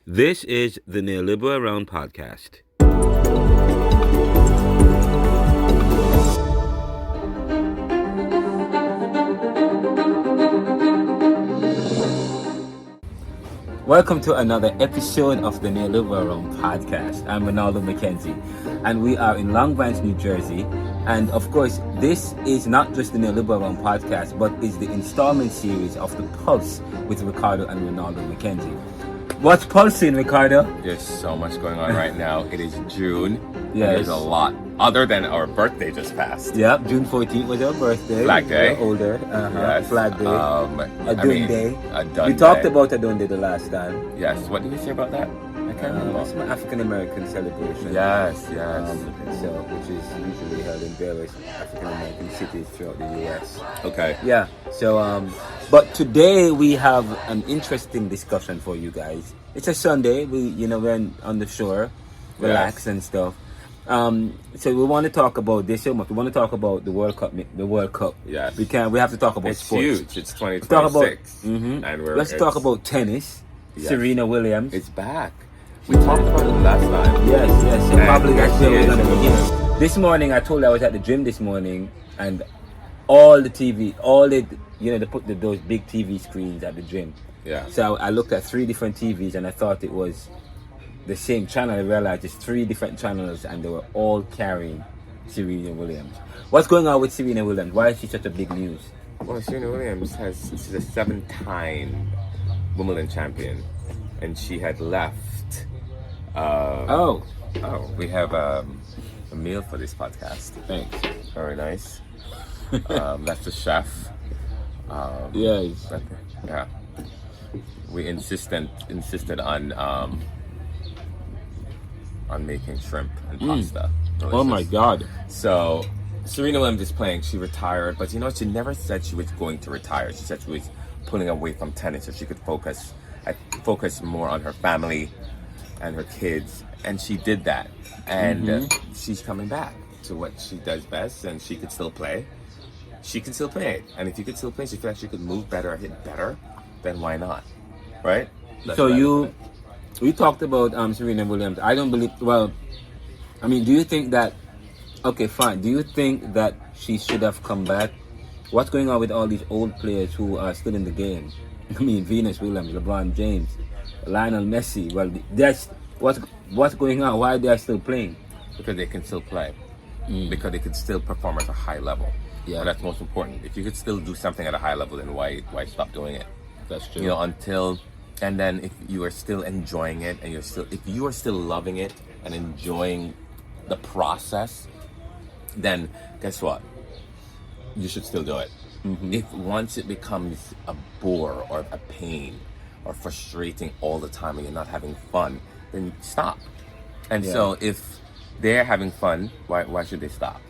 This is the Neoliberal Round Podcast. Welcome to another episode of the Neoliberal Round Podcast. I'm Renaldo McKenzie, and we are in Long Branch, New Jersey. And of course, this is not just the Neoliberal Round Podcast, but is the installment series of The Pulse with Ricardo and Renaldo McKenzie. What's pulsing, Ricardo? There's so much going on right now. It is June. Yes. There's a lot. Other than our birthday just passed. Yep, June 14th was our birthday. Flag Day. We're older. Yes. Flag Day. A dun day. A dun We talked day. about a dun day the last time. Yes. What did we say about that? I can't remember. It's my African American celebration. Yes. Which is usually held in various African American cities throughout the U.S. Okay. Yeah. So, but today we have an interesting discussion for you guys. It's a Sunday. We're on the shore, relax and stuff. So we want to talk about this so much. We want to talk about the World Cup. Yes. We have to talk about It's sports. huge. It's 2026. Talk about, And let's talk about tennis. Yes. Serena Williams. It's back. We talked about it last time. Yes. So And probably that's where here we're she gonna is. begin. This morning, I told you I was at the gym this morning, and all the TV, they put those big TV screens at the gym. Yeah. So I looked at 3 different TVs, and I thought it was the same channel. I realized it's 3 different channels, and they were all carrying Serena Williams. What's going on with Serena Williams? Why is she such a big news? Well, Serena Williams she's a 7-time Wimbledon champion, and she had left. We have a meal for this podcast. Thanks. Very nice. That's the chef. Yes. Yeah. We insisted on making shrimp and pasta. Delicious. Oh my God. So Serena Williams is playing. She retired, but she never said she was going to retire. She said she was pulling away from tennis so she could focus more on her family and her kids, and she did that. And she's coming back to what she does best, and she could still play. She can still play, and if you could still play, she feels like she could move better, hit better. Then why not, right? We talked about Serena Williams. I don't believe. Well, I mean, do you think that? Okay, fine. Do you think that she should have come back? What's going on with all these old players who are still in the game? I mean, Venus Williams, LeBron James, Lionel Messi. Well, that's what's going on. Why they are still playing? Because they can still play. Because they can still perform at a high level. Yeah, and that's most important. If you could still do something at a high level, then why stop doing it? That's true. And then if you are still enjoying it, and if you are still loving it and enjoying the process, then guess what? You should still do it. If once it becomes a bore or a pain or frustrating all the time and you're not having fun, then stop. And so if they're having fun, why should they stop?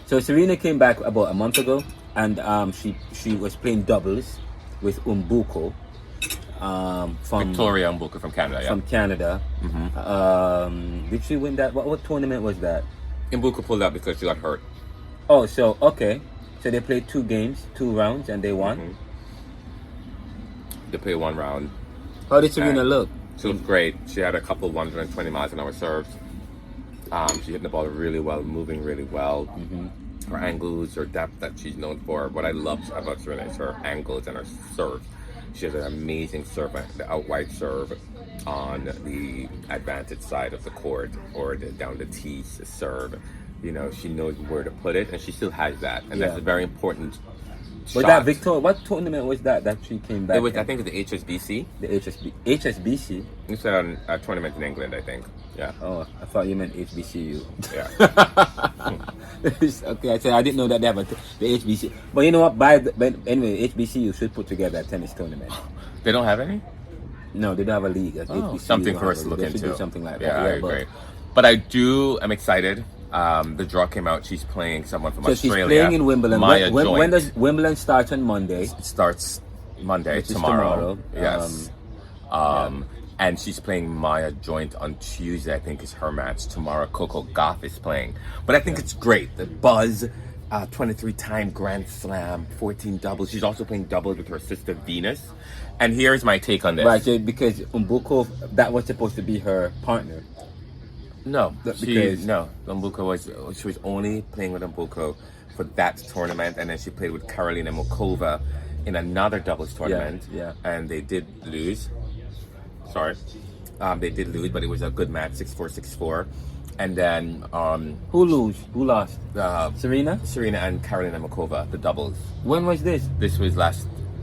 So Serena came back about a month ago, and she was playing doubles with Umbuko. From Victoria Mbuka from Canada. From Canada. Did she win that? What tournament was that? Mbuka pulled out because she got hurt. Oh, so okay. So they played 2 games, 2 rounds, and they won? They played 1 round. How did Serena look? She looked great. She had a couple 120 miles an hour serves. She hit the ball really well, moving really well. Her angles, her depth that she's known for. What I love about Serena is her angles and her serve. She has an amazing serve, the out wide serve on the advantage side of the court or down the tee serve. She knows where to put it, and she still has that, and that's a very important Was shot. that Victoria? What tournament was that she came back? It was, in? I think, the HSBC. The HSBC. It's a tournament in England, I think. Yeah. Oh, I thought you meant HBCU. Yeah. Okay, I said I didn't know that they have the HBC. But you know what? But anyway, HBCU should put together a tennis tournament. They don't have any? No, they don't have a league. HBCU Something don't for have us a to look league. They should into. do something like Yeah, that. I agree. But I'm excited. The draw came out. She's playing someone from Australia. So she's playing in Wimbledon. Maya When does Wimbledon start on Monday? It starts Monday, Which is tomorrow. tomorrow. Yes. And she's playing Maya Joint on Tuesday, I think is her match. Tomorrow Coco Gauff is playing. But I think it's great. The buzz, 23-time Grand Slam, 14 doubles. She's also playing doubles with her sister Venus. And here's my take on this. Right, so because Umbuko, that was supposed to be her partner. No, because Umbuko she was only playing with Umbuko for that tournament, and then she played with Karolina Mukova in another doubles tournament. Yeah. And they did lose. Sorry. They did lose, but it was a good match, 6-4, 6-4. And then Who lost? Serena? Serena and Karolina Mukova, the doubles. When was this? This was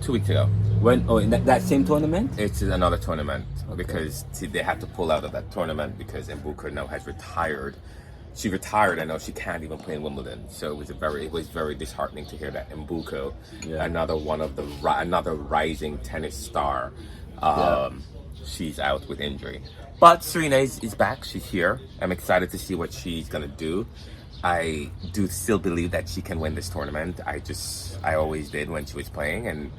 2 weeks ago. When? Oh, in that same tournament? It's another tournament because they had to pull out of that tournament because Mbuka now has retired. She retired, and now she can't even play in Wimbledon. So it was very disheartening to hear that Mbuka, another rising tennis star, she's out with injury. But Serena is back. She's here. I'm excited to see what she's gonna do. I do still believe that she can win this tournament. I always did when she was playing, and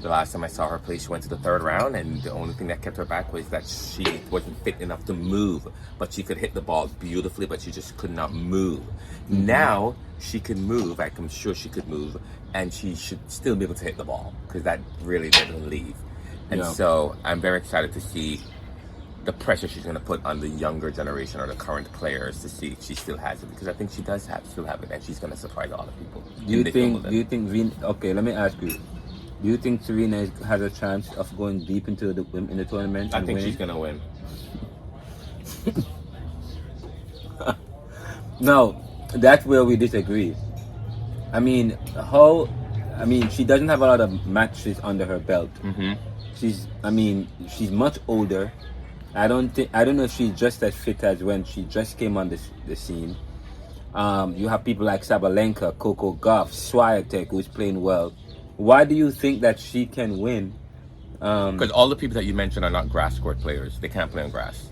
the last time I saw her play, she went to the third round, and the only thing that kept her back was that she wasn't fit enough to move. But she could hit the ball beautifully, but she just could not move. Mm-hmm. Now she can move. I'm sure she could move, and she should still be able to hit the ball because that really didn't leave. And so I'm very excited to see the pressure she's going to put on the younger generation or the current players to see if she still has it, because I think she does still have it, and she's going to surprise a lot of people. Do you think okay, let me ask you. Do you think Serena has a chance of going deep into the tournament? I think she's going to win. No, that's where we disagree. She doesn't have a lot of matches under her belt. Mm-hmm. She's much older. I don't know if she's just as fit as when she just came on the scene. You have people like Sabalenka, Coco Gauff, Swiatek, who's playing well. Why do you think that she can win? Because all the people that you mentioned are not grass court players. They can't play on grass.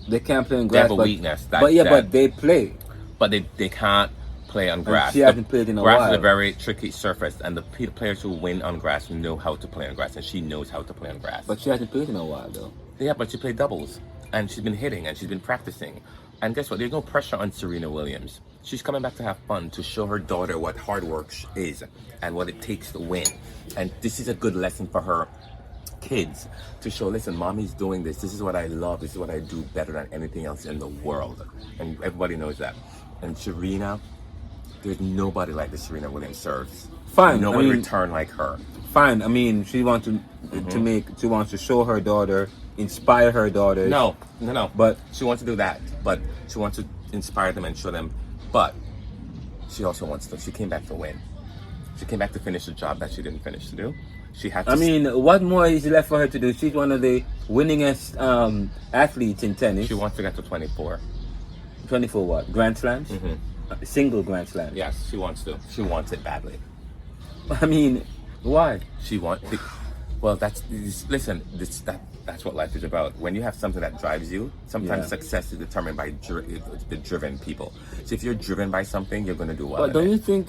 They can't play on grass. They have a weakness. But they play. But they can't play on grass. And she hasn't played in a while. Grass is a very tricky surface, and the players who win on grass know how to play on grass, and she knows how to play on grass. But she hasn't played in a while, though. Yeah, but she played doubles, and she's been hitting, and she's been practicing. And guess what? There's no pressure on Serena Williams. She's coming back to have fun, to show her daughter what hard work is and what it takes to win. And this is a good lesson for her kids to show, listen, mommy's doing this. This is what I love. This is what I do better than anything else in the world. And everybody knows that. And Serena, there's nobody like the Serena Williams serves. Fine. Nobody return like her. Fine. She wants she wants to show her daughter, inspire her daughters. No. But she wants to do that. But she wants to inspire them and show them. But she also wants to. She came back to win. She came back to finish the job that she didn't finish to do. She had to. What more is left for her to do? She's one of the winningest athletes in tennis. She wants to get to 24. 24 what? Grand Slams? Mm-hmm. Single Grand Slam? Yes, she wants to. She wants it badly. Why? She wants. Well, that's what life is about. When you have something that drives you, sometimes success is determined by the driven people. So if you're driven by something, you're going to do well. But don't you think?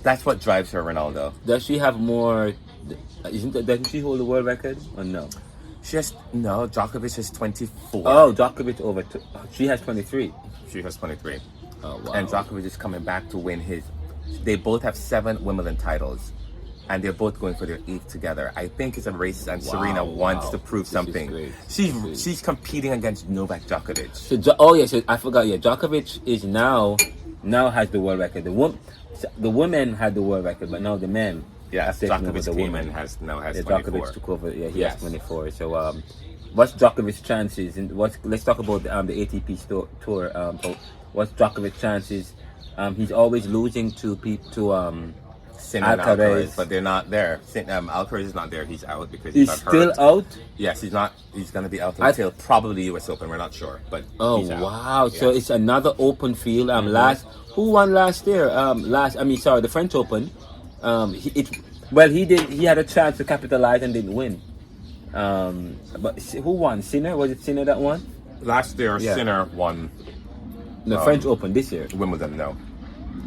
That's what drives her, Ronaldo. Does she have more? Doesn't she hold the world record or no? Djokovic has 24. Oh, Djokovic over. She has 23. She has 23. Oh wow! And Djokovic is coming back to win his. They both have 7 Wimbledon titles. And they're both going for their 8th together. I think it's a race, and Serena wants to prove something. She's competing against Novak Djokovic. So I forgot. Yeah, Djokovic is now has the world record. The women had the world record, but now the men. Yeah, Djokovic came and has 24. Djokovic took over. Yeah, he has 24. So, what's Djokovic's chances? And let's talk about the ATP tour. What's Djokovic's chances? He's always losing to Sinner and Alcaraz, but they're not there. Alcaraz is not there. He's out because he's got still hurt. out. Yes, he's not. He's going to be out until probably US Open. We're not sure, but he's out. Wow! Yeah. So it's another open field. Who won last year? The French Open. He had a chance to capitalize and didn't win. But who won? Sinner? Was it Sinner that won? Last year, Sinner won the French Open. This year, Wimbledon. No.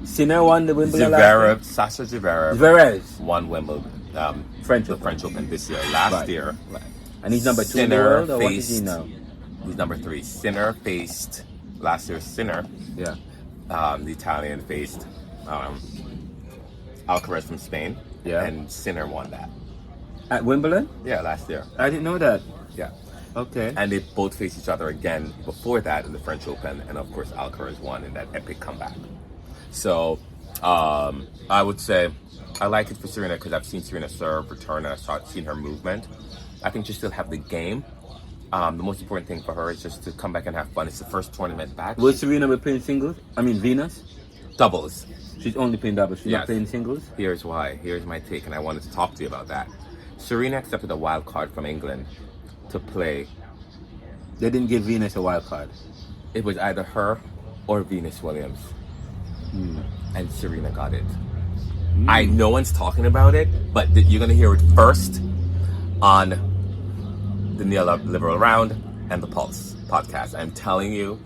Sinner won the Wimbledon. Sasha Zverev won Wimbledon, French Open this year. Last year, right. And he's number 2 in the world, or what is he now? He's number 3. Sinner faced last year's Sinner. Yeah. The Italian faced Alcaraz from Spain. Yeah. And Sinner won that. At Wimbledon? Yeah, last year. I didn't know that. Yeah. Okay. And they both faced each other again before that in the French Open, and of course Alcaraz won in that epic comeback. So I would say I like it for Serena because I've seen Serena serve, return, and I've seen her movement. I think she still have the game. The most important thing for her is just to come back and have fun. It's the first tournament back. Will Serena be playing singles? I mean Venus? Doubles. She's only playing doubles. She's Yes. not playing singles? Here's why. Here's my take, and I wanted to talk to you about that. Serena accepted a wild card from England to play. They didn't give Venus a wild card. It was either her or Venus Williams. And Serena got it. No one's talking about it, but you're going to hear it first on the Neoliberal Round and the Pulse podcast. I'm telling you,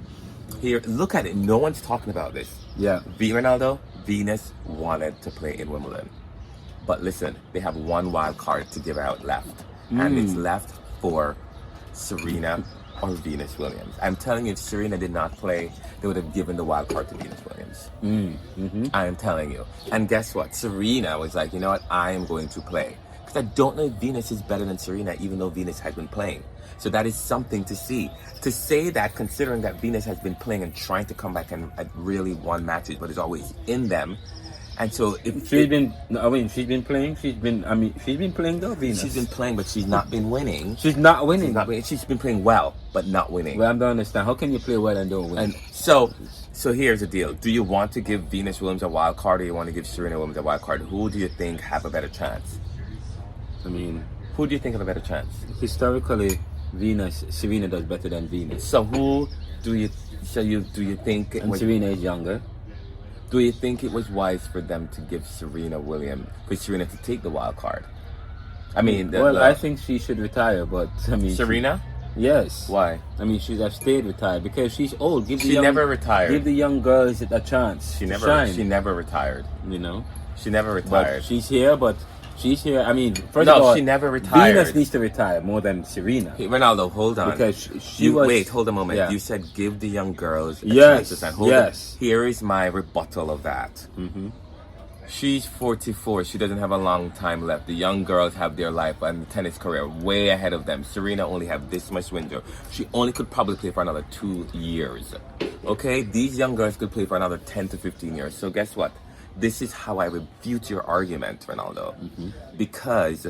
here, look at it. No one's talking about this. Yeah. Renaldo, Venus wanted to play in Wimbledon. But listen, they have one wild card to give out left. And it's left for Serena or Venus Williams. I'm telling you, if Serena did not play, they would have given the wild card to Venus Williams. I am telling you. And guess what? Serena was like, you know what? I am going to play. Because I don't know if Venus is better than Serena, even though Venus has been playing. So that is something to see. To say that, considering that Venus has been playing and trying to come back and really won matches, but is always in them. And so if She's been playing. She's been playing though, Venus. she's been playing, but she's not been winning. She's not winning. She's not winning. She's been playing well, but not winning. Well, I don't understand. How can you play well and don't win? And so here's the deal. Do you want to give Venus Williams a wild card, or you want to give Serena Williams a wild card? Who do you think have a better chance? I mean, Who do you think have a better chance? historically, Serena does better than Venus. So who do you think it And was, Serena is younger. do you think it was wise for them to give Serena to take the wild card? I mean, I think she should retire, but I mean, Serena? yes. Why? I mean, she should have stayed retired because she's old. She never retired. Give the young girls a chance. She to never. shine, She never retired. You know. She never But retired. she's here. I mean, first of all, she never retired. Venus needs to retire more than Serena. Hey, Renaldo, hold on. Because she was. Wait, hold a moment. Yeah. You said give the young girls a Yes, chance to stand. Hold yes. on. Here is my rebuttal of that. She's 44. She doesn't have a long time left. The young girls have their life and tennis career way ahead of them. Serena only have this much window. She only could probably play for another 2 years. Okay? These young girls could play for another 10 to 15 years. So guess what? This is how I refute your argument, Renaldo. Because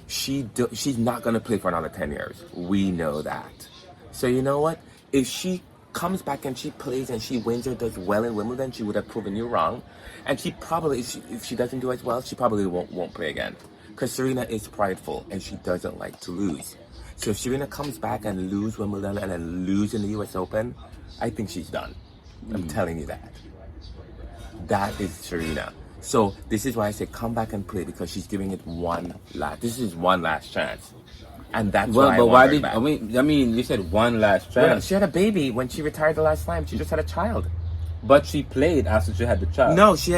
she's not going to play for another 10 years. We know that. So you know what? If she comes back and she plays and she wins or does well in Wimbledon, she would have proven you wrong. And she probably, if she doesn't do as well, she probably won't play again. Because Serena is prideful and she doesn't like to lose. So if Serena comes back and lose Wimbledon and then lose in the US Open, I think she's done. I'm telling you that. That is Serena. So this is why I say come back and play, because she's giving it this is one last chance. And that's why I want her back. I mean, you said one last Well, chance. she had a baby when she retired the last time. She just had a child. But she played after she had the child. No, she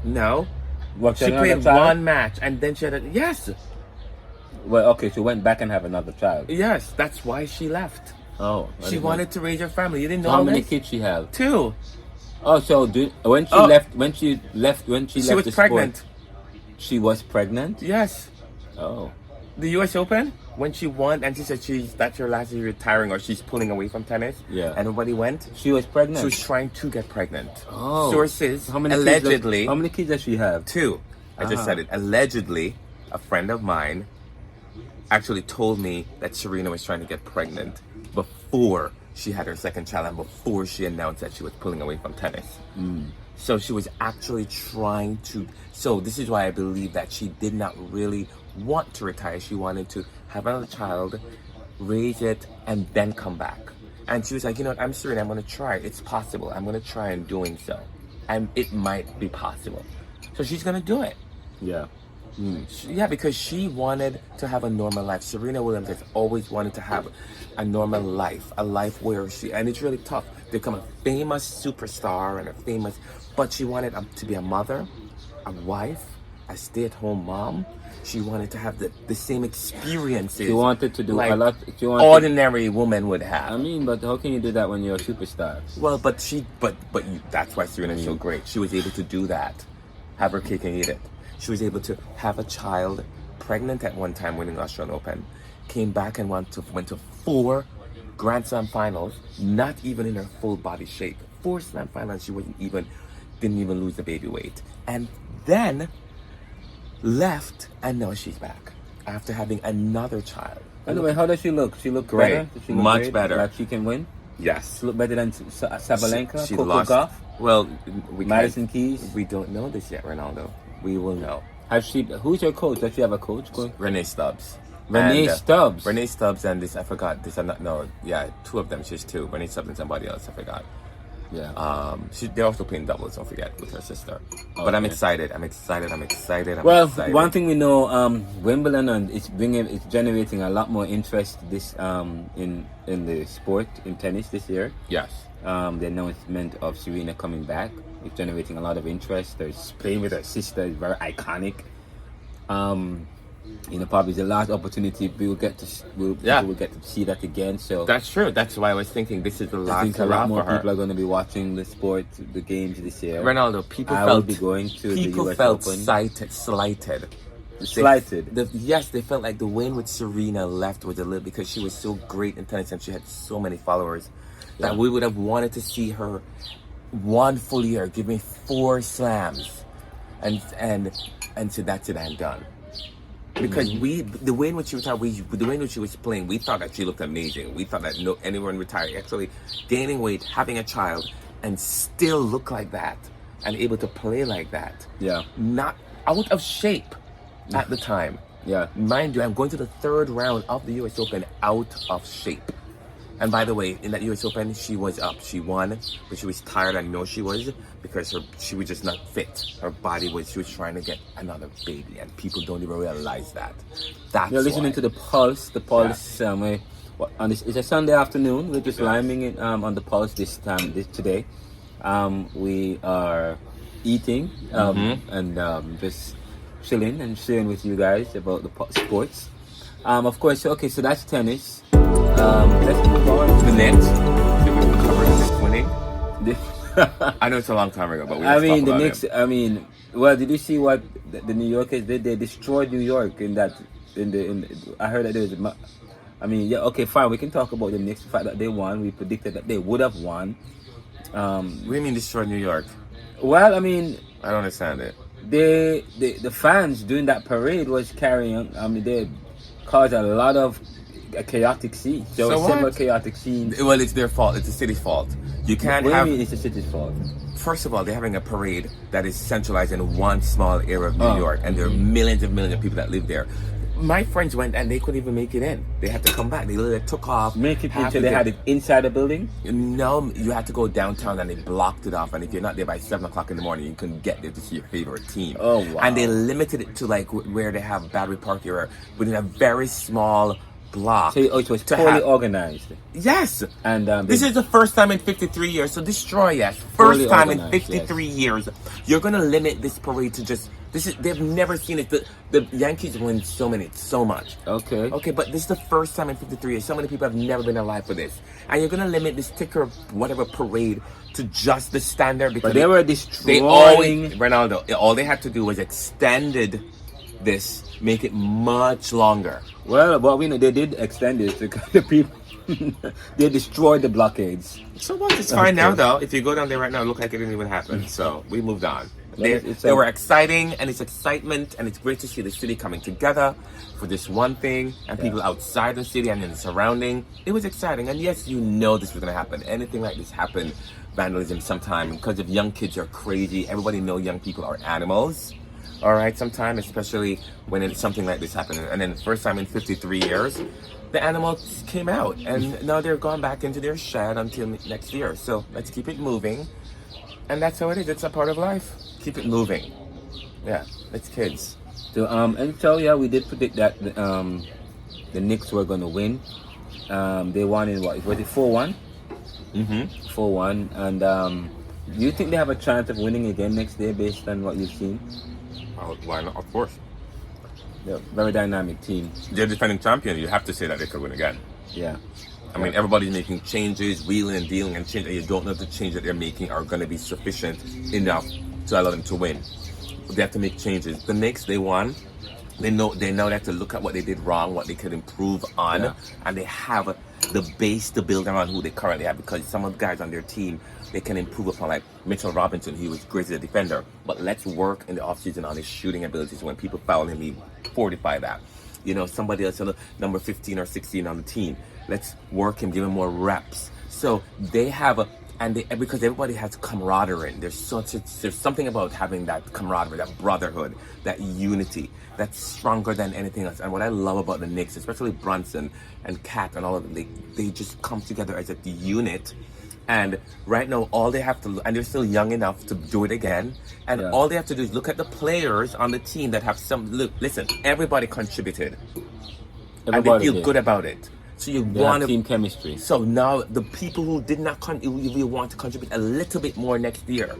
played one match and then she had yes. Well, okay, she went back and have another child. Yes, that's why she left. Oh, She wanted to raise her family. You didn't know How many this? kids she have? 2. Oh, so when she Oh. left She the was pregnant. sport, she was pregnant. Yes. Oh, The US Open, when she won and she said that's her last year retiring, or she's pulling away from tennis. Yeah. And nobody went. she was pregnant. She was trying to get pregnant. Oh. Sources How many allegedly. How many kids does she have? 2. I just said it. Allegedly, a friend of mine actually told me that Serena was trying to get pregnant before she had her second child and before she announced that she was pulling away from tennis. So she was actually trying to. So this is why I believe that she did not really want to retire. She wanted to have another child, raise it, and then come back. And she was like, you know what, I'm Serena, I'm going to try. It's possible. I'm going to try in doing so. And it might be possible. So she's going to do it. Yeah. Yeah, because she wanted to have a normal life. Serena Williams has always wanted to have a normal life, a life where and it's really tough to become a famous superstar and but she wanted to be a mother, a wife, a stay-at-home mom. She wanted to have the same experiences She wanted to do like a lot. She wanted, ordinary woman would have. I mean, but how can you do that when you're a superstar? Well, but that's why Serena is so great. She was able to do that, have her cake and eat it. She was able to have a child, pregnant at one time, winning Australian Open, came back and went to 4 Grand Slam finals, not even in her full body shape. 4 Slam finals, didn't even lose the baby weight, and then left, and now she's back after having another child. By the way, how does she look? She look Great. better? Does she look Much great? better. Like she can win? Yes. She look better than Sabalenka, She Coco lost. Gauff, Well, Madison Keys. We don't know this yet, Ronaldo. We will know. Who's your coach? Does she have a coach? Renee Stubbs. Renee Stubbs. Renee Stubbs and this, I forgot. This, I'm not, no, yeah, 2 of them. She's 2. Renee Stubbs and somebody else, I forgot. Yeah. They're also playing doubles, don't forget, with her sister. But I'm excited. I'm excited. Well, one thing we know, Wimbledon, and it's generating a lot more interest this in the sport, in tennis this year. Yes. The announcement of Serena coming back is generating a lot of interest. There's playing with her sister is very iconic. Probably the last opportunity people will get to see that again. So That's true. That's why I was thinking this is the I last think a lot more for her. people are going to be watching the sport, the games this year. Ronaldo, I will be going to the US Open. Slighted. Slighted. Yes, they felt like the way in which Serena left was a little, because she was so great in tennis and she had so many followers, that we would have wanted to see her 1 full year, give me 4 slams, and so that's it, I'm done. Because the way in which she was playing, we thought that she looked amazing. We thought that anyone retired, actually gaining weight, having a child, and still look like that, and able to play like that. Yeah. Not out of shape at the time. Yeah. Mind you, I'm going to the 3rd round of the US Open out of shape. And by the way, in that US Open, she was up. She won, but she was tired. I know she was, because she was just not fit. She was trying to get another baby, and people don't even realize that. That's You're listening to the Pulse. The Pulse. It's a Sunday afternoon. We're just liming it on the Pulse today. We are eating and just chilling and sharing with you guys about the sports. Of course. Okay, so that's tennis. Let's move on to the Knicks. Did we cover the Knicks winning? I know it's a long time ago, but the Knicks. Did you see what the New Yorkers did? They destroyed New York in that. I heard that there was. Okay, fine. We can talk about the Knicks. The fact that they won, we predicted that they would have won. What do you mean destroyed New York? Well, I don't understand it. The fans during that parade was carrying. They caused a lot of chaotic scenes. There were several chaotic scenes. Well, it's their fault. It's the city's fault. You can't what have. Do you mean it's the city's fault? First of all, they're having a parade that is centralized in one small area of New York, and there are millions of people that live there. My friends went and they couldn't even make it in. They had to come back. They literally took off. Make it until they had it inside the building? No, you had to go downtown and they blocked it off. And if you're not there by 7 o'clock in the morning, you couldn't get there to see your favorite team. Oh, wow. And they limited it to like where they have Battery Park area, within a very small block. So it was poorly organized. Yes. And this is the first time in 53 years. So destroy, yes. First time in 53 years. You're going to limit this parade to just... They've never seen it. The Yankees win so much. Okay, but this is the first time in 53 years. So many people have never been alive for this. And you're going to limit this ticker, whatever parade, to just the standard. Because but they were destroying... Renaldo, all they had to do was extended this, make it much longer. Well, we know they did extend it because the people... they destroyed the blockades. So what? It's fine now, though. If you go down there right now, it look like it didn't even happen. So we moved on. They were exciting, and it's excitement, and it's great to see the city coming together for this one thing, and people outside the city and in the surrounding. It was exciting, and yes, you know this was going to happen. Anything like this happened, vandalism sometime, because if young kids are crazy, everybody know young people are animals. All right, sometime, especially when it's something like this happened. And then the first time in 53 years, the animals came out, and now they're gone back into their shed until next year. So let's keep it moving. And that's how it is. It's a part of life. Keep it moving. Yeah, it's kids. So, we did predict that the Knicks were going to win. They won in what? Was it 4-1? 4-1. And do you think they have a chance of winning again next day based on what you've seen? Why not? Of course. Yeah, very dynamic team. They're defending champion. You have to say that they could win again. Yeah. I mean, everybody's making changes, wheeling and dealing and change, and you don't know if the change that they're making are going to be sufficient enough to allow them to win. They have to make changes. The Knicks, they won. They know they have to look at what they did wrong, what they could improve on, and they have the base to build around who they currently have, because some of the guys on their team, they can improve upon, like Mitchell Robinson. He was great as a defender, but let's work in the offseason on his shooting abilities. When people foul him, he fortify that. You know, somebody else, number 15 or 16 on the team, let's work him, give him more reps. So they have because everybody has camaraderie. There's something about having that camaraderie, that brotherhood, that unity, that's stronger than anything else. And what I love about the Knicks, especially Brunson and Cat and all of them, they just come together as a unit. And right now, all they have to, and they're still young enough to do it again. And all they have to do is look at the players on the team that have listen, everybody contributed. And they feel good about it. So you want team chemistry. So now the people who did not you want to contribute a little bit more next year,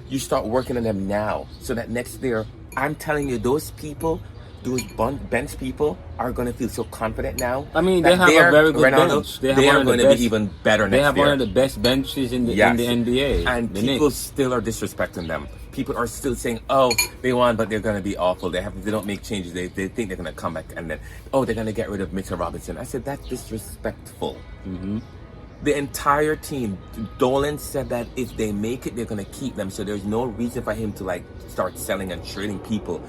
you start working on them now. So that next year, I'm telling you, those people, those bench people are going to feel so confident now. I mean, they have a very good Renaldo, bench. They are going to be even better next year. They have one of the best benches in the NBA. And people still are disrespecting them. People are still saying, oh, they won, but they're going to be awful. They don't make changes. They think they're going to come back, and then, oh, they're going to get rid of Mitchell Robinson. I said, that's disrespectful. Mm-hmm. The entire team, Dolan said that if they make it, they're going to keep them. So there's no reason for him to start selling and trading people.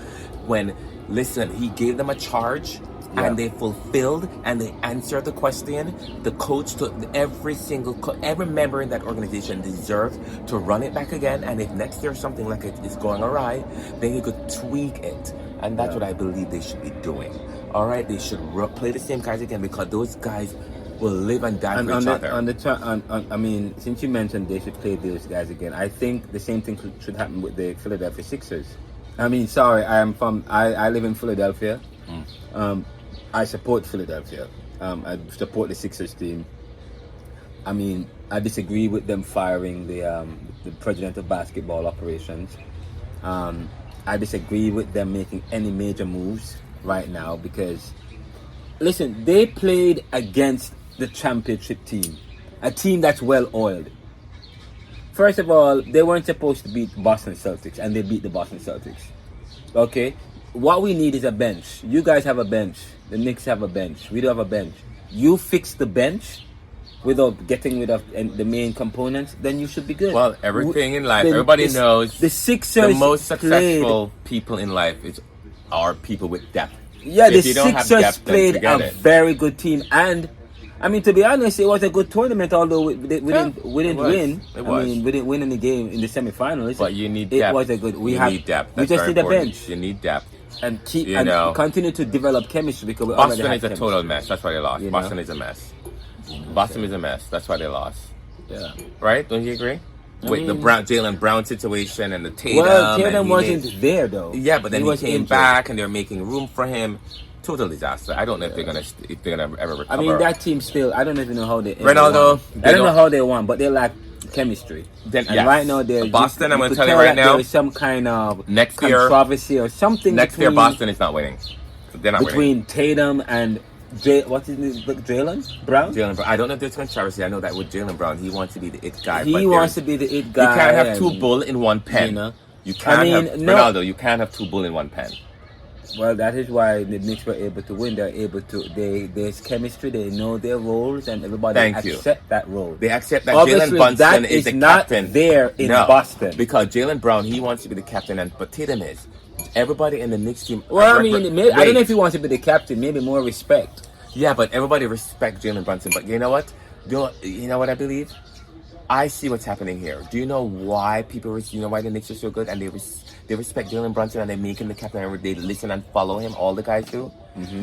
When, listen, he gave them a charge. Yeah. And they fulfilled and they answered the question. The coach, every member in that organization deserves to run it back again. And if next year something like it is going awry, then you could tweak it. And that's what I believe they should be doing. All right, they should play the same guys again, because those guys will live and die for each other. I mean, since you mentioned they should play those guys again, I think the same thing should happen with the Philadelphia Sixers. I mean, sorry, I live in Philadelphia. I support Philadelphia. I support the Sixers team. I mean, I disagree with them firing the president of basketball operations. I disagree with them making any major moves right now, because, listen, they played against the championship team, a team that's well-oiled. First of all, they weren't supposed to beat Boston Celtics, and they beat the Boston Celtics. Okay? What we need is a bench. You guys have a bench. The Knicks have a bench. We do have a bench. You fix the bench without getting rid of the main components, then you should be good. Well, everything in life, everybody knows the Sixers, the most successful people in life are people with depth. Yeah, the Sixers played a very good team, and I mean, to be honest, it was a good tournament. Although we didn't win. I mean, we didn't win any game in the semifinals. But you need depth. It was a good. We need depth. We just need a bench. You need depth. And continue to develop chemistry, because Boston is a total mess. That's why they lost. Boston is a mess. Boston is a mess. That's why they lost. Yeah. Right? Don't you agree? With the Jaylen Brown situation and the Tatum. Well, Tatum wasn't there though. Yeah, but then he came back and they're making room for him. Total disaster. I don't know if they're gonna ever recover. I mean, that team still. I don't even know how they. Renaldo. I don't know how they won, but they lack chemistry. Right now, they're Boston. I'm gonna tell you right now. There is some kind of next year controversy or something. Next year, Boston is not winning. They're not winning. Between Tatum and what's his name? Jaylen Brown. I don't know if there's controversy. I know that with Jaylen Brown, he wants to be the it guy. He wants to be the it guy. You can't have two bull in one pen. You can't have Renaldo. You can't have two bull in one pen. Well, that is why the Knicks were able to win. There's chemistry. They know their roles, and everybody accept that role. They accept that Jalen Brunson is the captain. Not there in Boston, because Jaylen Brown, he wants to be the captain, but Tatum is. Everybody in the Knicks team. Well, I mean, I don't know if he wants to be the captain. Maybe more respect. Yeah, but everybody respects Jalen Brunson. But you know what? You know what I believe? I see what's happening here. Do you know why why the Knicks are so good, and they respect Jalen Brunson, and they make him the captain, and they listen and follow him? All the guys do,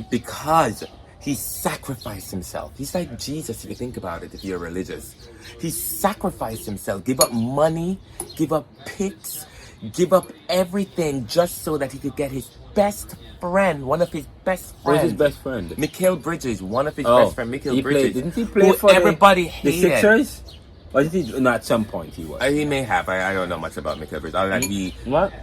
because he sacrificed himself. He's like Jesus, if you think about it. If you're religious, he sacrificed himself, give up money, give up picks, give up everything, just so that he could get his best friend, one of his best friends. Who's his best friend? Mikal Bridges, one of his best friends. Mikal Bridges. Didn't he play for everybody the Sixers? Or did he? No, at some point he was. He may have. I don't know much about Mikal Bridges. What?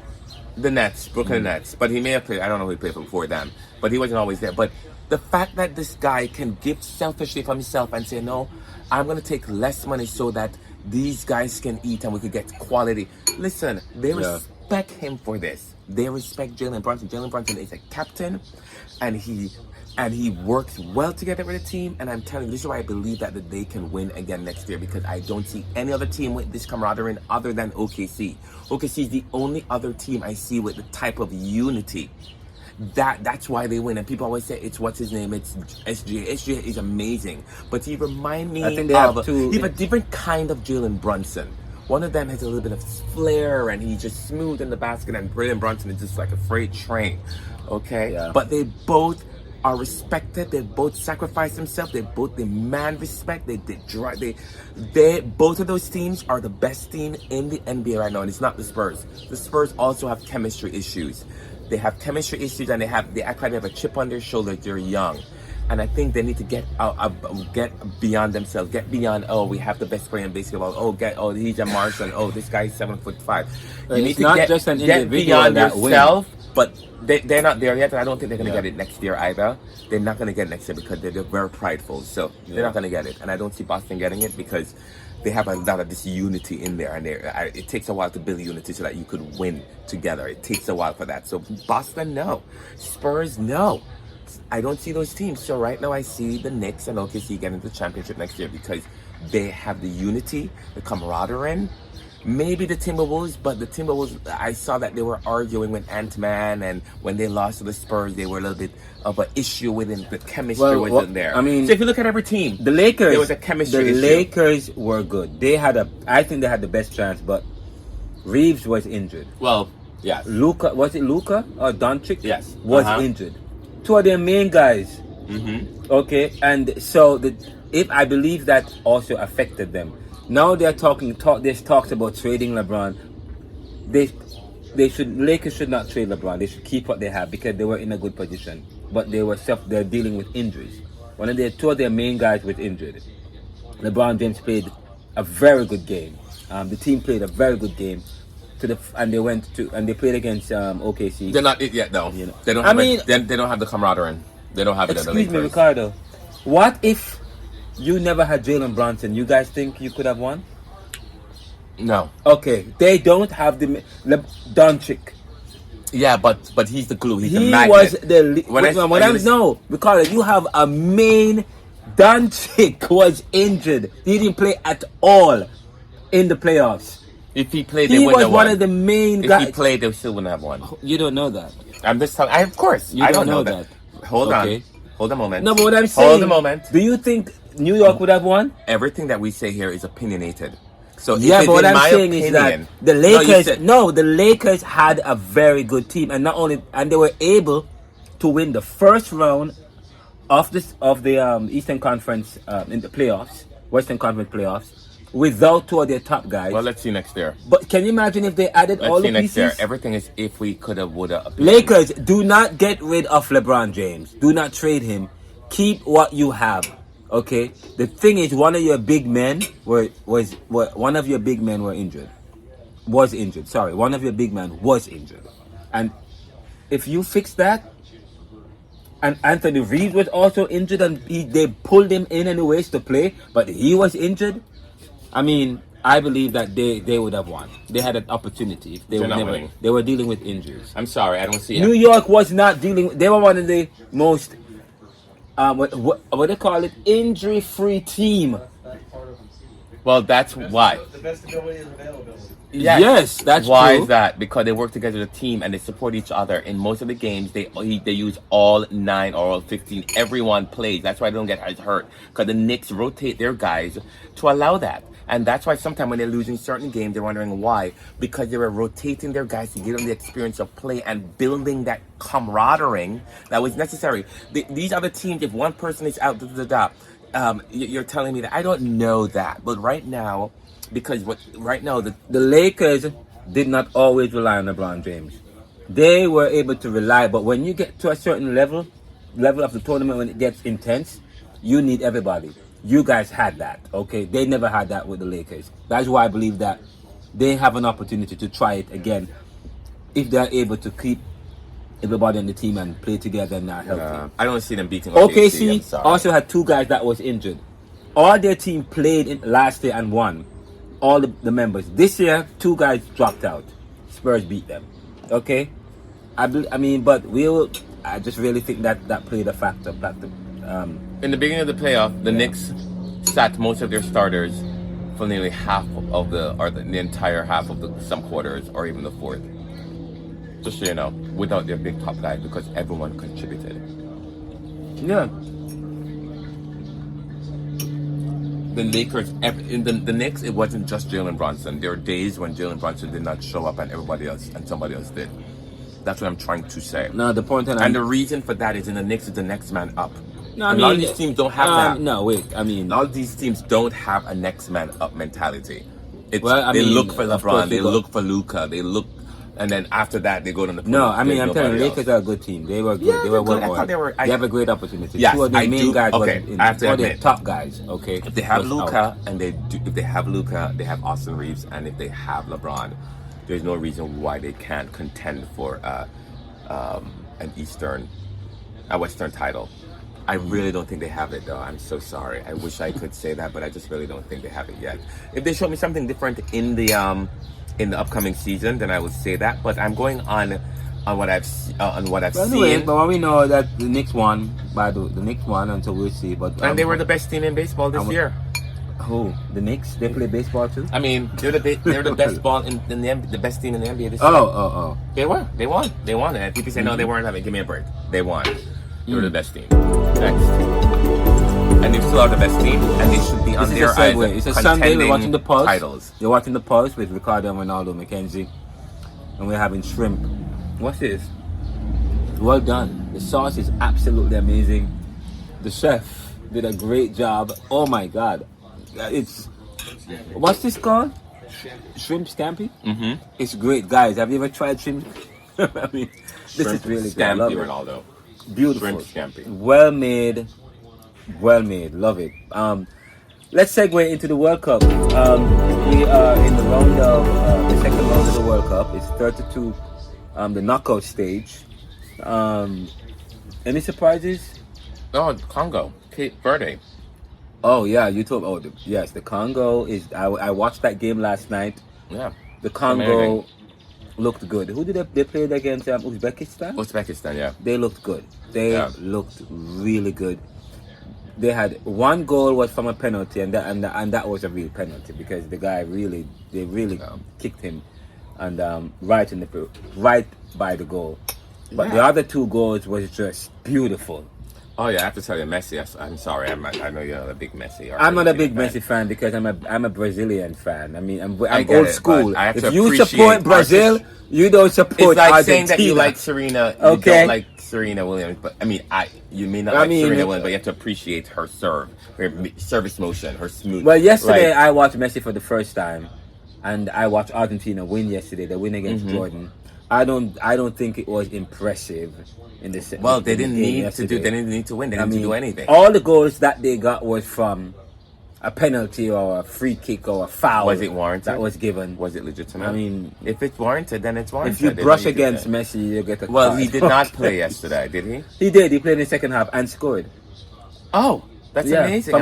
The Nets, Brooklyn Nets. But he may have played, I don't know who he played for before them. But he wasn't always there. But the fact that this guy can give selfishly from himself and say, no, I'm going to take less money so that these guys can eat and we could get quality. Listen, they respect him for this. They respect Jalen Brunson. Jalen Brunson is a captain, and he works well together with the team. And I'm telling you, this is why I believe that they can win again next year, because I don't see any other team with this camaraderie other than OKC. OKC is the only other team I see with the type of unity. That's why they win. And people always say it's what's his name, it's SGA. SGA is amazing, but he remind me I think they have two. He have a different kind of Jalen Brunson. One of them has a little bit of flair and he's just smooth in the basket, and Jalen Brunson is just like a freight train. Okay, but they both are respected. They both sacrifice themselves. They both demand respect. They both of those teams are the best team in the NBA right now, and it's not the Spurs. The Spurs also have chemistry issues. They have chemistry issues, and they act like they have a chip on their shoulder. They're young, and I think they need to get beyond themselves. Get beyond. Oh, we have the best player in basketball. Oh, he's a Martian. Oh, this guy is 7'5". You need to get beyond yourself. But they're not there yet, and I don't think they're going to get it next year either. They're not going to get it next year because they're very prideful. So they're not going to get it, and I don't see Boston getting it because they have a lot of this unity in there, and it takes a while to build unity so that you could win together. It takes a while for that. So Boston, no. Spurs, no. I don't see those teams. So right now I see the Knicks and OKC getting the championship next year because they have the unity, the camaraderie. Maybe the Timberwolves, but the Timberwolves, I saw that they were arguing with Ant-Man, and when they lost to the Spurs, they were a little bit of an issue within the chemistry wasn't there. I mean, so if you look at every team, the Lakers, there was a chemistry issue. The Lakers were good. I think they had the best chance, but Reeves was injured. Well, yes. Luka or Doncic? Yes. Was injured. Two of their main guys. Mm-hmm. Okay, and so if I believe that also affected them. Now they're there's talks about trading LeBron. Lakers should not trade LeBron. They should keep what they have because they were in a good position. But they're dealing with injuries. Two of their main guys was injured. LeBron James played a very good game. The team played a very good game. And they played against OKC. They're not it yet though. You know. They don't have the camaraderie. They don't have it at the Lakers. Excuse me, Ricardo. What if you never had Jalen Brunson? You guys think you could have won? No. Okay, they don't have the Doncic. Yeah, but he's the glue. He's the magnet. No, Ricardo, you have a main. Doncic was injured. He didn't play at all in the playoffs. If he played, they wouldn't have won. He was one of the main guys. If he played, they still wouldn't have won. You don't know that. I'm just telling. Of course, I don't know that. Hold on. Hold a moment. No, but what I'm saying. Hold a moment. Do you think New York would have won? Everything that we say here is opinionated. So yeah, but what I'm saying is that the Lakers. The Lakers had a very good team, and they were able to win the first round of the Eastern Conference in the playoffs, Western Conference playoffs, without two of their top guys. Well, let's see next year. But can you imagine if they added all the pieces? Next year. Everything is if we could have, would have. Lakers, do not get rid of LeBron James. Do not trade him. Keep what you have. Okay. The thing is, one of your big men were injured. Was injured. Sorry, one of your big men was injured. And if you fix that, and Anthony Reeves was also injured, and they pulled him in anyways to play, but he was injured. I mean, I believe that they would have won. They had an opportunity. They were dealing with injuries. I'm sorry, I don't see it. New York was not dealing. They were one of the most what they call it, injury-free team. Well, that's why. The best ability is availability. Yes, that's why true. Is that? Because they work together as a team and they support each other. In most of the games, they use all 9 or all 15. Everyone plays. That's why they don't get as hurt. Because the Knicks rotate their guys to allow that. And that's why sometimes when they're losing certain games, they're wondering why. Because they were rotating their guys to give them the experience of play and building that camaraderie that was necessary. These other teams, if one person is out, you're telling me that. I don't know that. But right now, the Lakers did not always rely on LeBron James. They were able to rely, but when you get to a certain level of the tournament, when it gets intense, you need everybody. You guys had that, okay? They never had that with the Lakers. That's why I believe that they have an opportunity to try it again. if they're able to keep everybody on the team and play together and are healthy. I don't see them beating OKC I'm sorry. also had 2 guys that was injured. All their team played in last year and won. All the members. This year, 2 guys dropped out. Spurs beat them. Okay? I mean, but I just really think that played a factor. In the beginning of the playoff, the Knicks sat most of their starters for nearly half of the entire half of some quarters, or even the fourth. Just so you know, without their big top guy, because everyone contributed. Yeah. The Lakers, in the Knicks, it wasn't just Jalen Brunson. There were days when Jalen Brunson did not show up and somebody else did. That's what I'm trying to say. No, the point, and the reason for that is in the Knicks is the next man up. No, a lot of these teams don't have that. No, wait. I mean, all these teams don't have a next man up mentality. They mean, look for LeBron, they look for Luka, and then after that they go to the. No, I mean, I'm telling you, Lakers are a good team. They were good. Yeah, they were good. well. They have a great opportunity. Yes, 2 of the main guys okay, I have to admit, top guys. Okay, if they have Luka if they have Luka, they have Austin Reeves, and if they have LeBron, there's no reason why they can't contend for a Western title. I really don't think they have it, though. I'm so sorry. I wish I could say that, but I just really don't think they have it yet. If they show me something different in the upcoming season, then I would say that. But I'm going on what I've seen. But when we know that the Knicks won, the Knicks won, until we'll see. But and they were the best team in baseball this year. Who? The Knicks? They play baseball too? I mean, they're the best ball in the best team in the NBA this year. Oh. They won. And people say no, they weren't. Give me a break. They won. They were the best team. Next. And they still are the best team, and they should be on their eyes. It's a Sunday. We're watching the Pulse. Titles. You're watching the Pulse with Ricardo and Renaldo McKenzie, and we're having shrimp. What's this? Well done. The sauce is absolutely amazing. The chef did a great job. Oh my God, what's this called? Shrimp scampi. Mm-hmm. It's great, guys. Have you ever tried shrimp? I mean, this is really good. I love it. Ronaldo. Beautiful. Shrimp scampi. Well made. Love it. Let's segue into the World Cup. We are in the round of the second round of the World Cup. It's 32, the knockout stage. Any surprises? Oh, Congo, Cape Verde. Oh yeah, you told. Oh yes, the Congo is. I watched that game last night. Yeah, the Congo looked good. Who did they played against? Uzbekistan. Uzbekistan, yeah. They looked good. They looked really good. They had 1 goal was from a penalty, and that was a real penalty because the guy really kicked him, and right by the goal. But the other 2 goals was just beautiful. Oh yeah, I have to tell you, Messi. I'm sorry, I know you're not a big Messi. I'm not a big Messi fan because I'm a Brazilian fan. I mean, I'm old school. If you support Brazil, you don't support It's like Argentina. saying that you like Serena. You don't like Serena Williams, but I mean, you may not like Serena Williams, but you have to appreciate her serve, her service motion, her smooth. Well, yesterday I watched Messi for the first time, and I watched Argentina win yesterday. They win against Jordan. I don't think it was impressive in the set. Well, they didn't need to do. They didn't need to win. They didn't need to do anything. All the goals that they got was from a penalty or a free kick or a foul. Was it warranted? That was given. Was it legitimate? I mean, if it's warranted, then it's warranted. If you brush against Messi, you get a Well, card. he did not play yesterday, did he? He did. He played in the second half and scored. Oh, that's amazing.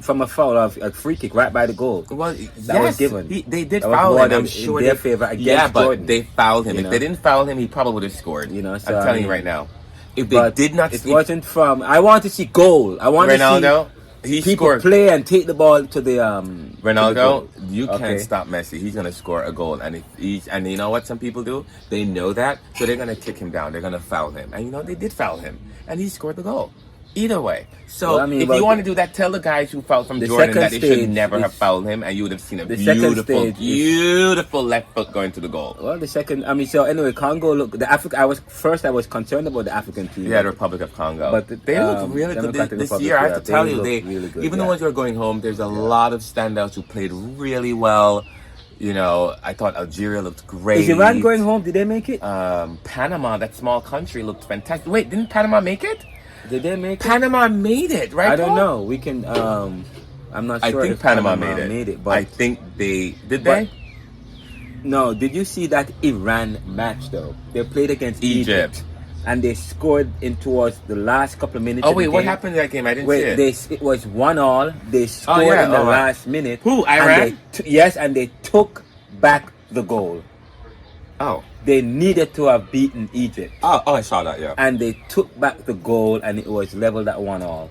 From a foul of a free kick right by the goal. Well, that was given. They did foul him. I'm sure in their favor against but Jordan. they fouled him. If they didn't foul him, he probably would have scored. So I'm telling you right now. If they did not, it wasn't from. I want to see goal. I want Ronaldo. He people scored. Play and take the ball to the Ronaldo, you can't stop Messi. He's gonna score a goal, and and you know what some people do? They know that, so they're gonna kick him down. They're gonna foul him, and they did foul him, and he scored the goal. Either way, so if you want to do that, tell the guys who fouled from Jordan that they should never have fouled him, and you would have seen a beautiful left foot going to the goal. Well, the second, so anyway, Congo look I was concerned about the African team. Yeah, the Republic of Congo, but they look really good this year. I have to tell you, really good, even the ones who are going home, there's a lot of standouts who played really well. I thought Algeria looked great. Is Iran going home? Did they make it? Panama, that small country, looked fantastic. Wait, didn't Panama make it? Did they make it? Panama made it, right? I don't know. We can. I'm not sure. I think Panama made it. But I think they did. They? No, did you see that Iran match though? They played against Egypt. and they scored in towards the last couple of minutes. Oh of the wait, what game. happened in that game? I didn't see it. It was 1-1. They scored yeah. in the Oh, last minute. Who, and Iran? Yes, and they took back the goal. Oh. They needed to have beaten Egypt. Oh, I saw that, yeah. And they took back the goal and it was leveled at 1-1.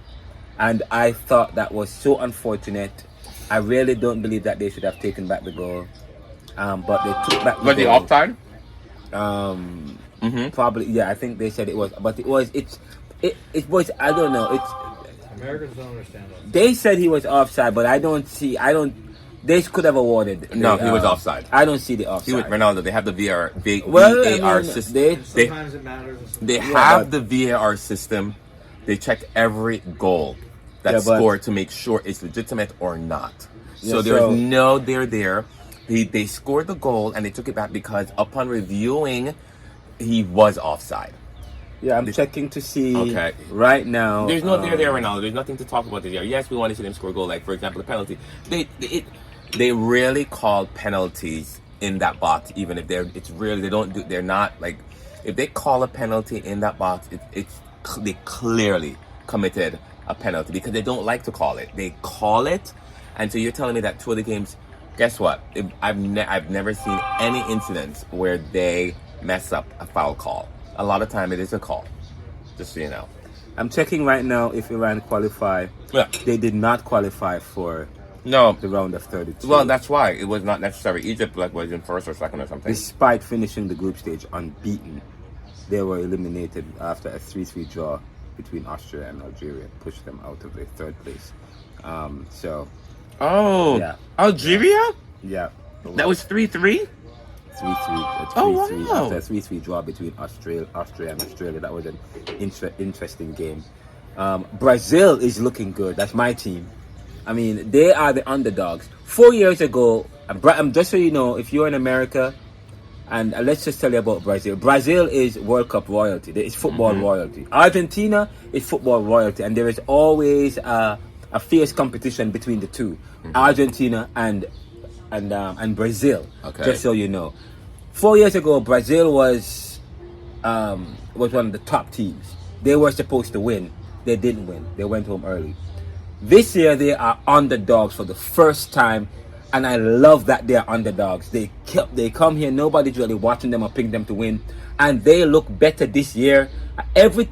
And I thought that was so unfortunate. I really don't believe that they should have taken back the goal. But they took back the Was goal. the offside? Probably, yeah, I think they said it was. But it was, I don't know. Americans don't understand that. They said he was offside, but they could have awarded. No, he was offside. I don't see the offside. He was Renaldo. They have the VAR system. Sometimes it matters. They have the VAR system. They check every goal that's scored to make sure it's legitimate or not. So there's no there. They scored the goal and they took it back because upon reviewing, he was offside. Yeah, I'm checking to see right now. There's no there, Renaldo. There's nothing to talk about there. Yes, we want to see them score a goal. Like, for example, the penalty. They rarely call penalties in that box, even if they're not, like, if they call a penalty in that box, they clearly committed a penalty because they don't like to call it. They call it, and so you're telling me that 2 of the games, guess what? I've never seen any incidents where they mess up a foul call. A lot of time it is a call, just so you know. I'm checking right now if Iran qualify. Yeah. They did not qualify for the round of 32. Well, that's why it was not necessary. Egypt was in first or second or something. Despite finishing the group stage unbeaten, they were eliminated after a 3-3 draw between Austria and Algeria, pushed them out of the third place. Algeria? Yeah. That was 3-3? 3-3. Oh, wow. After a 3-3 draw between Austria and Australia. That was an interesting game. Brazil is looking good. That's my team. I mean, they are the underdogs. 4 years ago, just so you know, if you're in America, and let's just tell you about Brazil. Brazil is World Cup royalty. It's football royalty. Argentina is football royalty. And there is always a fierce competition between the two. Argentina and Brazil. Okay. Just so you know. 4 years ago, Brazil was one of the top teams. They were supposed to win. They didn't win. They went home early. This year, they are underdogs for the first time. And I love that they're underdogs. They come here, nobody's really watching them or picking them to win. And they look better this year. Every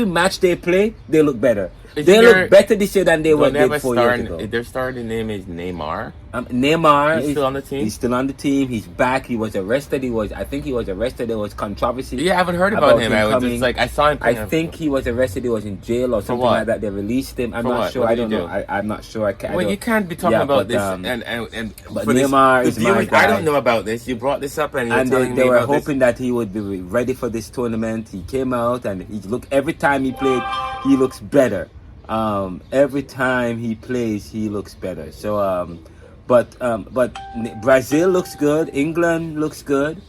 match they play, they look better. They look better this year than they were 4 years ago. Their starting name is Neymar. Neymar is still on the team. He's still on the team. He's back. He was arrested. I think he was arrested. There was controversy. Yeah, I haven't heard about him. I was just like, I saw him. I think he was arrested. He was in jail or something like that. They released him. I'm not sure. I don't know. I'm not sure. You can't be talking about this. But Neymar is my guy. I don't know about this. You brought this up, and they were hoping that he would be ready for this tournament. He came out and every time he played, he looks better. Every time he plays, he looks better. So, but Brazil looks good. England looks good.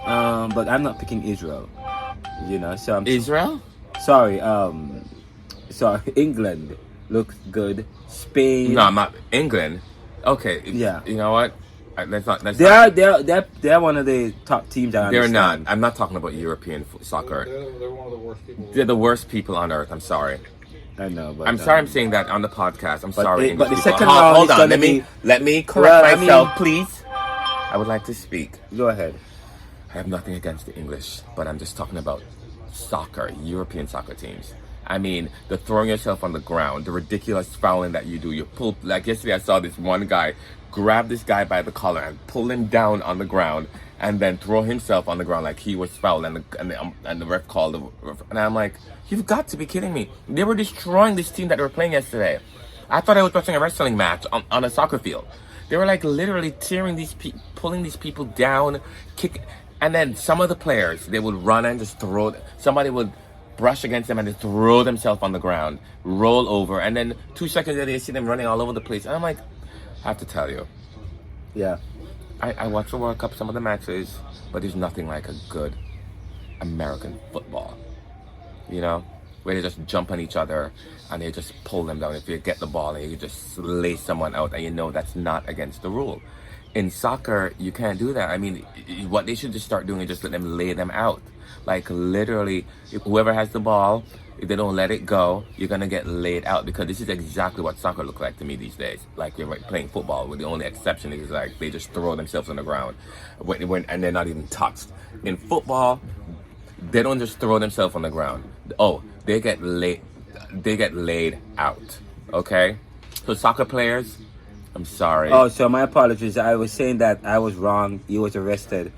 But I'm not picking Israel. So Israel. Sorry. England looks good. Spain. No, I'm not England. Okay. Yeah. You know what? They're one of the top teams. They're not. I'm not talking about European soccer. They're one of the worst people. They're the worst people on earth. I'm sorry. I know, but I'm sorry I'm saying that on the podcast. I'm sorry. But the people. second round hold on. Let me correct myself, please. I would like to speak. Go ahead. I have nothing against the English, but I'm just talking about soccer, European soccer teams. I mean, the throwing yourself on the ground, the ridiculous fouling that you do. You pull, like yesterday, I saw this one guy grab this guy by the collar and pull him down on the ground, and then throw himself on the ground like he was fouled, and the ref called the ref, and I'm like, you've got to be kidding me! They were destroying this team that they were playing yesterday. I thought I was watching a wrestling match on a soccer field. They were like literally tearing pulling these people down, kick, and then some of the players, they would run and just throw. Somebody would brush against them and they throw themselves on the ground, roll over, and then 2 seconds later you see them running all over the place. And I'm like, I have to tell you, yeah, I watch the World Cup, some of the matches, but there's nothing like a good American football, where they just jump on each other and they just pull them down. If you get the ball and you just lay someone out, and that's not against the rule. In soccer, you can't do that. I mean, what they should just start doing is just let them lay them out. Like literally, if whoever has the ball, if they don't let it go, you're gonna get laid out, because this is exactly what soccer looks like to me these days. Like you're playing football, with the only exception is like they just throw themselves on the ground, and they're not even touched. In football, they don't just throw themselves on the ground. Oh, they get laid out. Okay, so soccer players, I'm sorry. Oh, so my apologies. I was saying that I was wrong. He was arrested.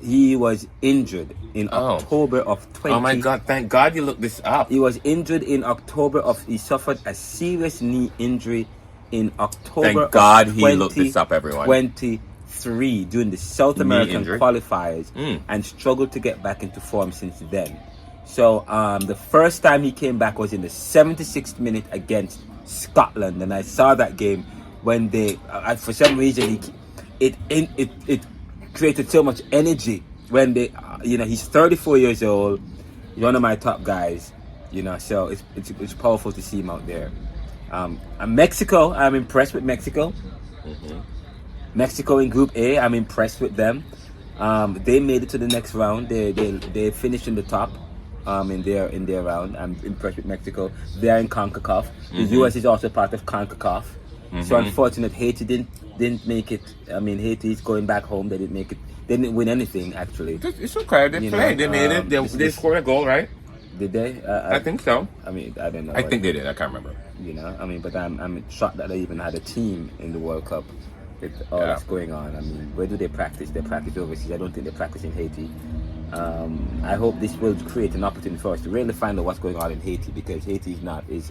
He was injured in October of 20. Oh my God! Thank God you looked this up. He was injured in October of. He suffered a serious knee injury in October. Thank God of he looked this up, everyone. 23 during the South American qualifiers, and struggled to get back into form since then. So the first time he came back was in the 76th minute against Scotland, and I saw that game when they, for some reason, it created so much energy when they, he's 34 years old, he's one of my top guys, so it's powerful to see him out there. And Mexico, I'm impressed with Mexico. Mm-hmm. Mexico in Group A, I'm impressed with them. They made it to the next round. They finished in the top. In their round. I'm impressed with Mexico. They are in CONCACAF. The US is also part of CONCACAF. So unfortunate, Haiti didn't make it. I mean, Haiti is going back home. They didn't make it. They didn't win anything actually. It's okay. They played. They made it. They scored a goal, right? Did they? I think so. I mean, I don't know. I think they did. I can't remember. But I'm shocked that they even had a team in the World Cup with all that's going on. I mean, where do they practice? They practice overseas. I don't think they practice in Haiti. I hope this will create an opportunity for us to really find out what's going on in Haiti, because Haiti is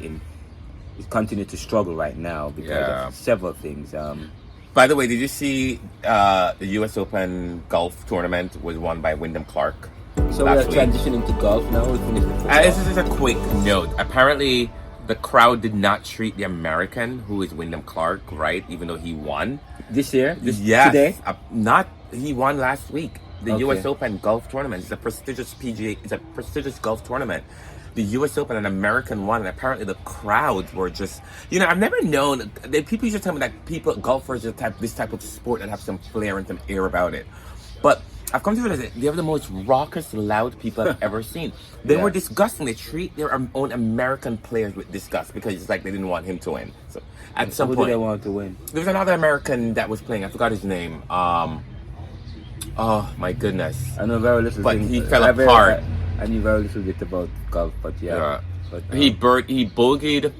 continuing to struggle right now because of several things. By the way, did you see the U.S. Open golf tournament was won by Wyndham Clark? So we are transitioning to golf now. We finished with football. This is just a quick note. Apparently, the crowd did not treat the American, who is Wyndham Clark, right? Even though he won this year. Today. He won last week. The U.S. Open golf tournament is a prestigious PGA. It's a prestigious golf tournament. The U.S. Open, an American won, and apparently the crowds were just. I've never known. People used to tell me that golfers are this type of sport that have some flair and some air about it. But I've come to realize that they're the most raucous, loud people I've ever seen. They were disgusting. They treat their own American players with disgust because it's like they didn't want him to win. So at some point, who did they want to win? There was another American that was playing. I forgot his name. Oh my goodness! I know very little. But he fell apart. I knew very little bit about golf, but But, he bogeyed.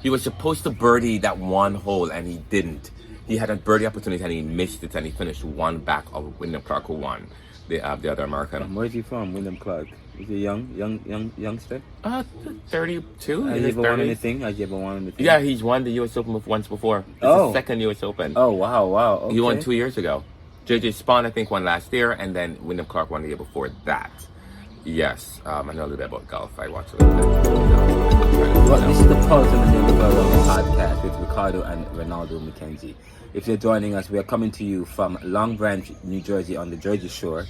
He was supposed to birdie that one hole, and he didn't. He had a birdie opportunity, and he missed it, and he finished one back of Wyndham Clark, who won. The other American. Where is he from, Wyndham Clark? Is he youngster? 32. Has he ever won anything? Yeah, he's won the U.S. Open once before. It's his second U.S. Open. Oh wow! Okay. He won 2 years ago. JJ Spawn, I think, won last year, and then Wyndham Clark won the year before that. Yes, I know a little bit about golf. I watch a little bit. Well, this is the Pulse on the Neoliberal Round Podcast with Ricardo and Renaldo McKenzie. If you're joining us, we are coming to you from Long Branch, New Jersey, on the Jersey Shore,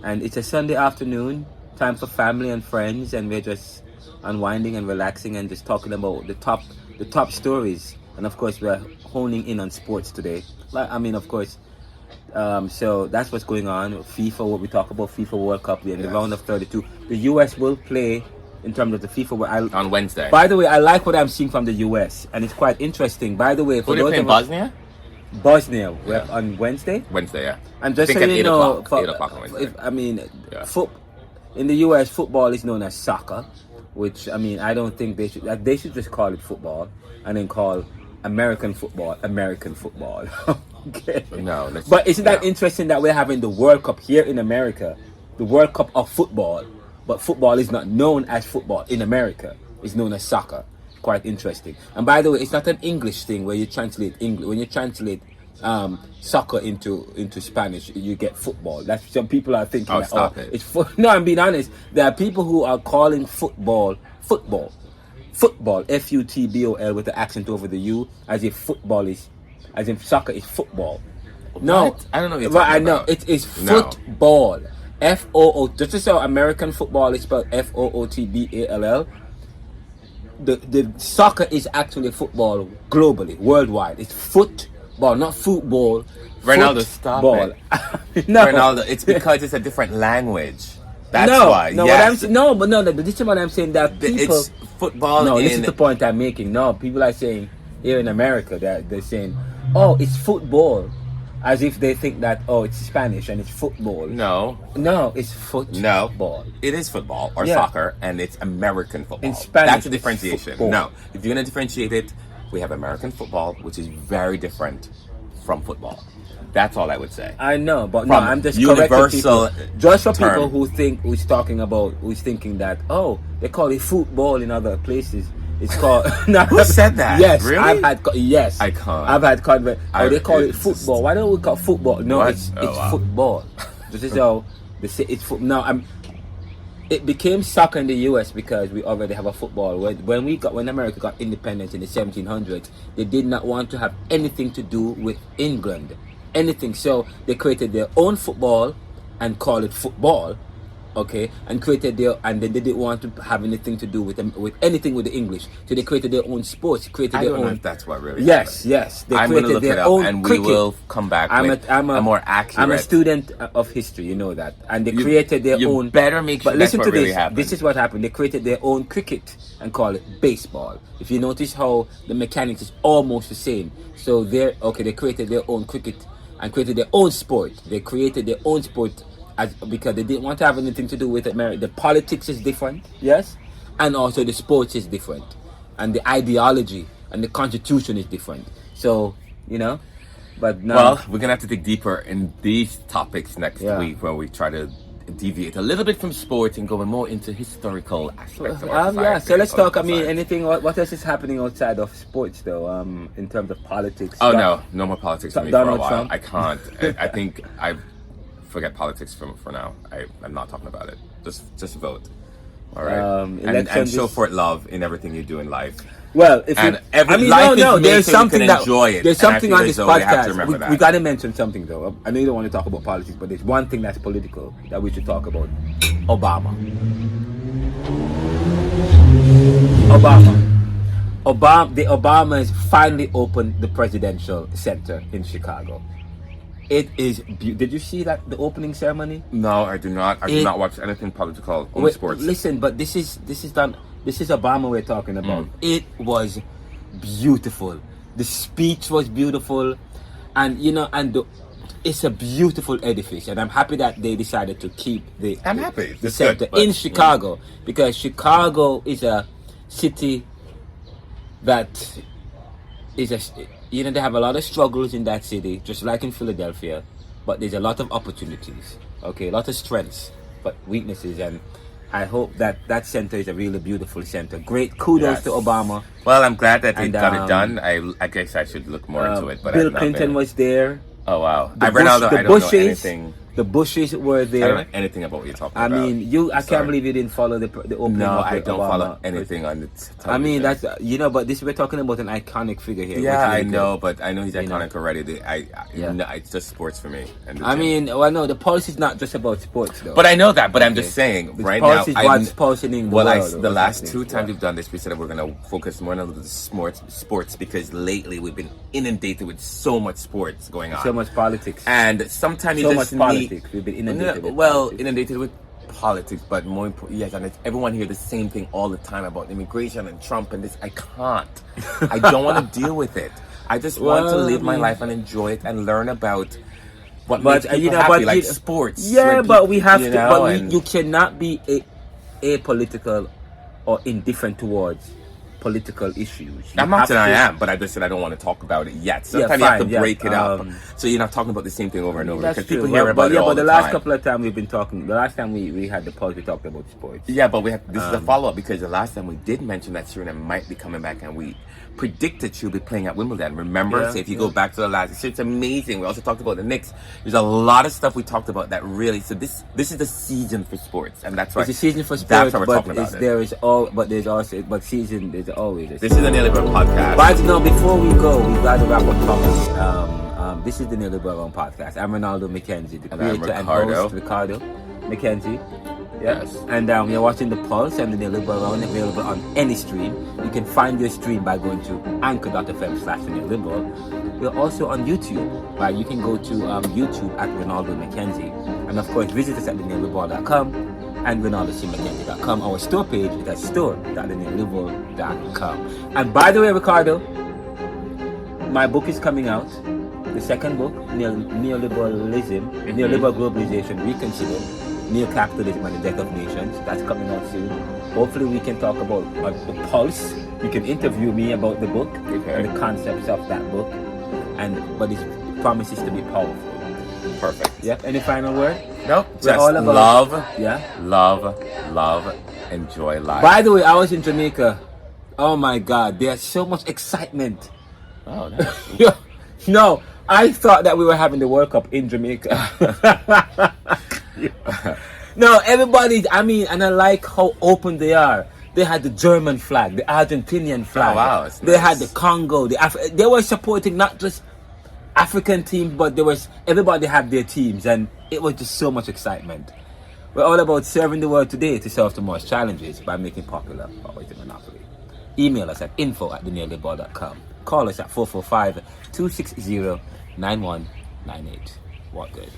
and it's a Sunday afternoon, time for family and friends, and we're just unwinding and relaxing and just talking about the top stories. And of course, we're honing in on sports today. Of course. So that's what's going on. FIFA, what we talk about, FIFA World Cup, we're in the round of 32. The US will play in terms of the FIFA on Wednesday. By the way, I like what I'm seeing from the US, and it's quite interesting. By the way, for those in Bosnia? Bosnia, on Wednesday? Wednesday, yeah. And just so you know, 8 o'clock on Wednesday. In the US, football is known as soccer, which, I don't think they should just call it football and then call American football. Okay. No, but isn't that interesting that we're having the World Cup here in America, the World Cup of football, but football is not known as football in America. It's known as soccer. Quite interesting. And by the way, it's not an English thing where you translate English. When you translate soccer into Spanish, you get football. That's some people are thinking. Oh, stop it! No, I'm being honest. There are people who are calling football, football, FUTBOL with the accent over the U, as if soccer is football. What? No, I don't know. But I know it is football. FOO. Just so American football is spelled FOOTBALL. The soccer is actually football globally, worldwide. It's football, not football. Ronaldo, stop football. it. No. Ronaldo, it's because it's a different language. That's no, why. No, yes. This is what I'm saying. That people, It's football. no, this is the point I'm making. No, people are saying here in America that they're saying, oh, it's football, as if they think that, oh, it's Spanish and it's football. No, it's football. no. It is football or soccer, and it's American football. In Spanish, that's the it's differentiation. football. No, if you're gonna differentiate it, we have American football, which is very different from football. That's all I would say. I know, but From no, I'm just universal correcting people. Just for term. people who's thinking that, oh, they call it football in other places. It's called. No, Who said that? Yes, Really? I've had. Yes, I can't. I've had convert. Oh, they call it it's football. Why don't we call it football? No, What? it's Wow. football. This is how they say it's foot. Now it became soccer in the U.S. because we already have a football. When America got independence in the 1700s, they did not want to have anything to do with England, anything. So they created their own football and call it football, okay? And then they didn't want to have anything to do with anything with the English. So they created their own sports. Created I their don't know own. if that's what really. Yes, happened. yes. They I'm gonna created look it their up, own and cricket. we will come back with a more accurate. I'm a student of history, you know that, and they created their you own. better make sure But that's listen what to really this. happened. This is what happened. They created their own cricket and call it baseball. If you notice how the mechanics is almost the same. So they created their own cricket and created their own sport. They created their own sport because they didn't want to have anything to do with America. The politics is different, yes, and also the sports is different, and the ideology and the constitution is different. So but now. Well, we're gonna have to dig deeper in these topics next Yeah. week, where we try to deviate a little bit from sports and go more into historical aspects of our society. So let's talk. I political mean, side. anything. What else is happening outside of sports, though? In terms of politics. Oh no more politics for me Donald for a while. Trump? I can't. I think I forget politics for now. I'm not talking about it. Just vote. All right. And elections show is- for it love in everything you do in life. Well, if And you, every I mean, life is no, made there's so you something can that enjoy it. there's And I something feel on as this though we have to podcast. remember We that. got to mention something though. I know you don't want to talk about politics, but there's one thing that's political that we should talk about: Obama. The Obamas finally opened the presidential center in Chicago. It is. Did you see the opening ceremony? No, I do not. I do not watch anything political on Wait, sports. Listen, but this is Obama we're talking about. It was beautiful. The speech was beautiful, and it's a beautiful edifice, and I'm happy that they decided to keep the happy. the It's center good, but, in Chicago because Chicago is a city that is they have a lot of struggles in that city, just like in Philadelphia, but there's a lot of opportunities, a lot of strengths, but weaknesses, and I hope that center is a really beautiful center. Great kudos Yes. to Obama. Well, I'm glad that they And, got it done. I guess I should look more into it. But Bill I've not Clinton been. was there. Oh wow! The Renaldo, I don't know anything. The Bushes were I don't there. know anything about what you're talking I about. mean, I Sorry. can't believe you didn't follow the opening. No, of I the don't Obama. follow anything on the television. I mean, that's but we're talking about an iconic figure here. Yeah, which I is know, but I know he's iconic know. already. Yeah. No, it's just sports for me. And the I gym. mean, well, no, the policy is not just about sports, though. But I know that. But I'm just Okay. saying, The right policy now, is what's positioning the world, the or last something. two times Yeah. we've done this, we said that we're going to focus more on the sports because lately we've been inundated with so much sports going on, so much politics. and sometimes So you much just politics. We've been inundated with politics. inundated with politics, but more important, yes, and everyone hear the same thing all the time about immigration and Trump and this. I can't. I don't want to deal with it. I just want to Well, live my I mean- life and enjoy it and learn about what But makes people happy, like sports. Yeah, when but people- we have you to. know, But and- you cannot be apolitical or indifferent towards political issues. You I'm not have saying I to- am, but I just said I don't want to talk about it yet. Yeah, Sometimes you have fine, to yeah, break it up, so you're not talking about the same thing over and over. That's Because true. people hear about it all but the the last time. couple of times we've been talking. The last time we had the pause, we talked about sports. Yeah, but this is a follow up because the last time we did mention that Serena might be coming back, and we predicted she'll be playing at Wimbledon. Remember? Yeah, so if you yeah. go back to the last, it's amazing. We also talked about the Knicks. There's a lot of stuff we talked about that really. So this is the season for sports, and that's why It's a season for sports, That's why we're but talking about it. there's always a This is a Neoliberal Podcast. But no, before we go, we got to wrap up talking. This is the Neoliberal Round Podcast. I'm Renaldo McKenzie, the And I'm creator and Ricardo. host, Ricardo McKenzie. Yes. And you're watching The Pulse and the Neoliberal Round, available on any stream. You can find your stream by going to anchor.fm/neoliberal. We're also on YouTube, right? You can go to YouTube at Renaldo McKenzie. And of course, visit us at theneoliberal.com and RenaldoCMcKenzie.com. Our store page is at store.theneoliberal.com. And by the way, Ricardo, my book is coming out. The second book, Neoliberalism, Neoliberal Globalization Reconsidered, Neo-Capitalism and the Death of Nations. That's coming out soon. Hopefully we can talk about The Pulse. You can interview me about the book and the concepts of that book. But it promises to be powerful. Perfect. Yep. Any final word? No. We're Just all about love, enjoy life. By the way, I was in Jamaica. Oh my God, there's so much excitement. Oh, nice. No, I thought that we were having the World Cup in Jamaica. No, everybody, and I like how open they are. They had the German flag, the Argentinian flag. Oh, wow, it's they nice. had the Congo, they were supporting not just African teams, but everybody had their teams, and it was just so much excitement. We're all about serving the world today to solve tomorrow's challenges by making popular always the monopoly. Email us at info@theneoliberal.com. Call us at 445-260-9198. What good?